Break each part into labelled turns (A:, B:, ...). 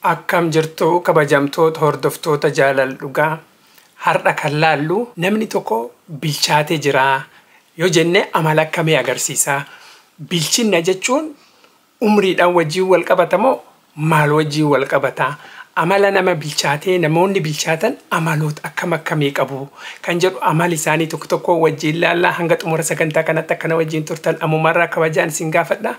A: Akkam jirtu kabajamtoota hordoftoota jaalal dhugaa har'a kan laallu namni tokko bilchaatee jira yoo jenne amala akkamii agarsiisa. Bilchinna jechuun umriidhaan wajjin wal qabata moo maal wajjin wal qabata? Amala nama bilchaatee namoonni bilchaatan amaloota akkam akkamii qabu kan jedhu amali isaanii tokko tokko wajjin laallaa hanga xumura sagantaa kanatti akkana wajjin turtan ammumarraa kabajaan isin gaafadha.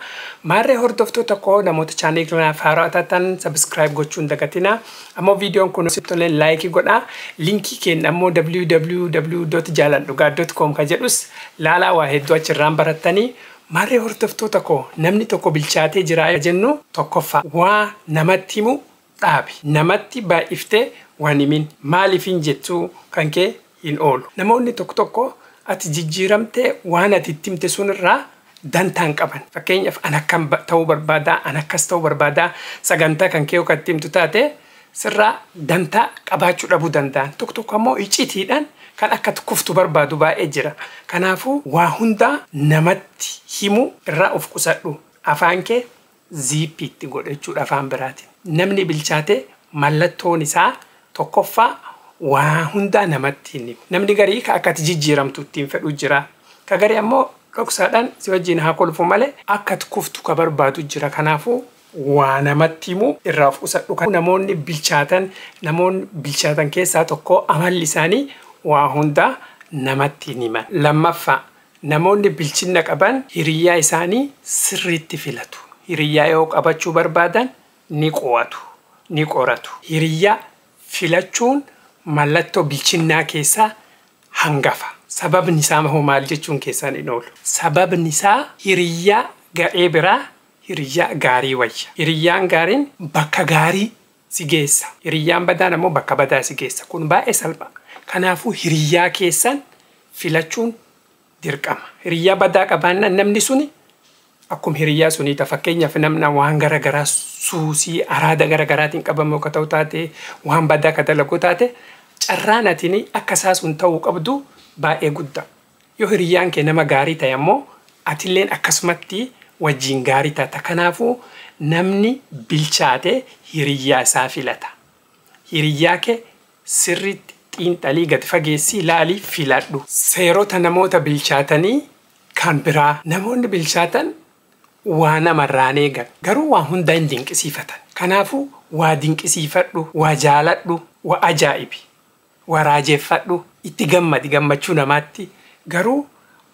A: Maarree hordoftoota koo namoota chaanel kanaaf haaraa taatan subscribe gochuun dagatina. Ammoo viidiyoon kun sittolee like godhaa. Linkii keenya ammoo www.jalandhugaa.com kan jedhus laalaa waa hedduu achirraan barattanii. Maarree hordoftoota koo namni tokko bilchaatee jira jennu tokkoffaa waa namatti himu dhaabi. Namatti baay'iftee waan himin maaliifin jettuu kan kee hin oolu. Namoonni tokko tokko ati jijjiiramtee waan ati itti himte sunirraa dantaan qaban. Fakkeenyaaf an akkam ta'uu barbaadaa, an akkas ta'uu barbaadaa sagantaa kan kee yookaan itti himtu taate sirraa dantaa qabaachuu dhabuu danda'an. Tokko tokko ammoo icciitiidhaan kan akka kuftu barbaadu baay'ee jira. Kanaafuu waa hundaa namatti himu irraa of qusadhu. Afaan kee ziippiitti godhachuudha afaan biraatiin. Namni bilchaate mallattoon isaa tokkoffaa waa hundaa namatti himu. Namni garii ka akka jijjiiramtu ittiin fedhu jira. Ka garii ammoo dhoksaadhaan si wajjin haa kolfu malee akka kuftu ka barbaadu jira. Kanaafuu waa namatti himu irraa of qusadhu. Namoonni bilchaatan keessaa tokko amalli isaanii waa hundaa namatti himan. Lammaffaa namoonni bilchinna qaban hiriyyaa isaanii sirriitti filatu. Hiriyyaa yoo qabachuu barbaadan ni qo'atu, ni qoratu. Hiriyyaa filachuun mallattoo bilchinnaa keessaa hangafa. Sababni isaa maal jechuun keessaan hin oolu. Sababni isaa hiriyyaa ga'ee biraa hiriyyaa gaarii wayya. Hiriyyaan gaariin bakka gaarii si geessa. Hiriyyaan badaan ammoo bakka badaa si geessa. Kun baay'ee salpha. Kanaafuu hiriyyaa keessan filachuun dirqama. Hiriyyaa badaa qabaannaan namni suni akkuma hiriyyaa suniita. Fakkeenyaaf namna waan garagaraa suusii araada garagaraatiin qabamu akka ta'u taate waan badaa akka dalagu taate carraan atiin akka isaa sun ta'uu qabdu baay'ee guddaa. Yoo hiriyyaan kee nama gaarii ta'e ammoo atilleen akkasumatti wajjin gaarii taata. Kanaafuu namni bilchaate hiriyyaa isaa filata. Hiriyyaa kee sirriitti xiinxalii gadi fageessii ilaalii filadhu. Seerota namoota bilchaatanii kan biraa namoonni bilchaatan waa namarraan eegan garuu waa hundaa hin dinqisiifatan. Kanaafuu waa dinqisiifadhu, waa jaaladhu, waa ajaa'ibi, waa raajeeffadhu, itti gammadi gammachuu namaatti. Garuu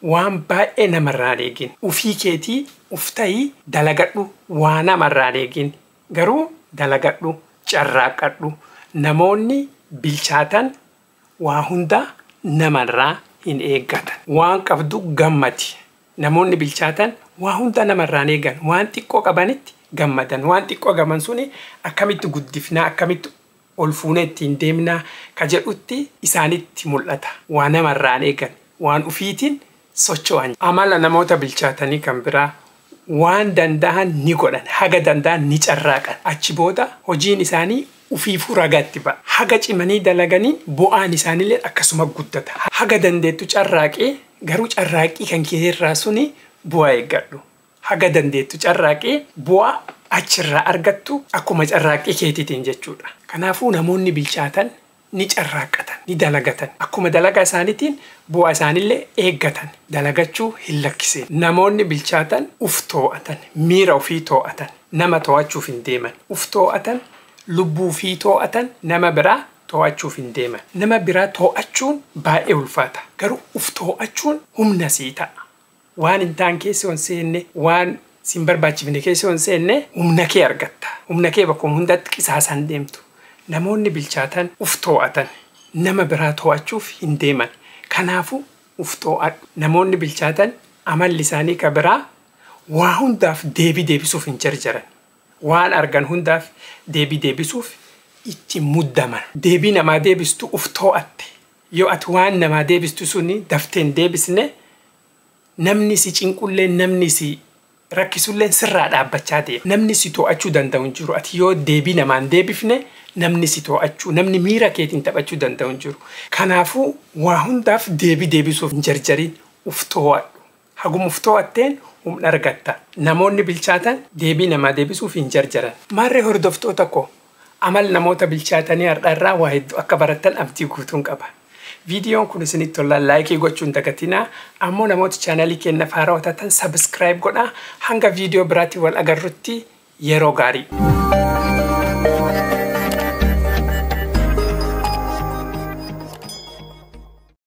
A: waan baay'ee namarraan eegin. Ufii keetii uftayii dalagadhu, waa namarraan eegin garuu dalagadhu, carraaqadhu. Namoonni bilchaatan waa hundaa namarraa hin eeggatan. Waan qabdu gammadi. Namoonni bilchaatan waa hundaa namarraan eegan. Waan xiqqoo qabanitti gammadan. Waan xiqqoo qaban suni akkamitti guddifnaa, akkamitti ol fuunee ittiin deemnaa ka jedhutti isaanitti mul'ata. Waa namarraan eegan. Waan ufiitiin socho'an. Amala namoota bilchaatanii kan biraa waan danda'an ni godhan. Haga danda'an ni carraaqan. Achi booda hojiin isaanii ufiifuu ragaatti ba'a. Haga cimanii dalaganii bu'aan isaaniillee akkasuma guddata. Haga dandeettu carraaqee garuu carraaqii kan keessirraa suni bu'aa eeggadhu. Haga dandeettu carraaqee bu'aa achirraa argattu akkuma carraaqii keetiitiin jechuudha. Kanaafuu namoonni bilchaatan ni carraaqatan, ni dalagatan. Akkuma dalagaa isaaniitiin bu'aa isaaniillee eeggatan. Dalagachuu hin lakkiseen. Namoonni bilchaatan uf too'atan, miira ofii too'atan, nama too'achuuf hin deeman. Uf too'atan, lubbuu fi too'atan, nama biraa too'achuuf hin deeman. Nama biraa too'achuun baay'ee ulfaata. Garuu uf too'achuun humna sii ta'a. Waan hin taane keessa hin seenne, waan sin barbaachifne keessa hin seenne humna kee argatta. Humna kee bakkuma hundatti qisaasan deemtu. Namoonni bilchaatan uf too'atan, nama biraa too'achuuf hin deeman. Kanaafuu uf too'adhu. Namoonni bilchaatan amalli isaanii ka biraa waa hundaaf deebii deebisuuf hin jarjaran. Waan argan hundaaf deebii deebisuuf itti muddaman. Deebii namaa deebistu uf too'atte. Yoo ati waan namaa deebistu suni dafteen deebisne namni si cinqullee namni si rakkisullee sirraa dhaabbachaa deema. Namni si too'achuu danda'u hin jiru. Ati yoo deebii namaan deebifne namni si too'achuu, namni miira keetiin taphachuu danda'u hin jiru. Kanaafuu waa hundaaf deebii deebisuuf hin jarjarin uf too'adhu. Haguma uf too'atteen humna argatta. Namoonni bilchaatan deebii namaa deebisuuf hin jarjaran. Maarree hordoftoota koo amal namoota bilchaatanii har'arraa waa hedduu akka barattan abdii guutuun qaba. Viidiyoon kun isinitti tolaan laayikii gochuun dagatinaa. Ammoo namoota chaanalii keenya haaraa taatan subscribe godhaa. Hanga viidiyoo biraatti wal agarrutti yeroo gaarii.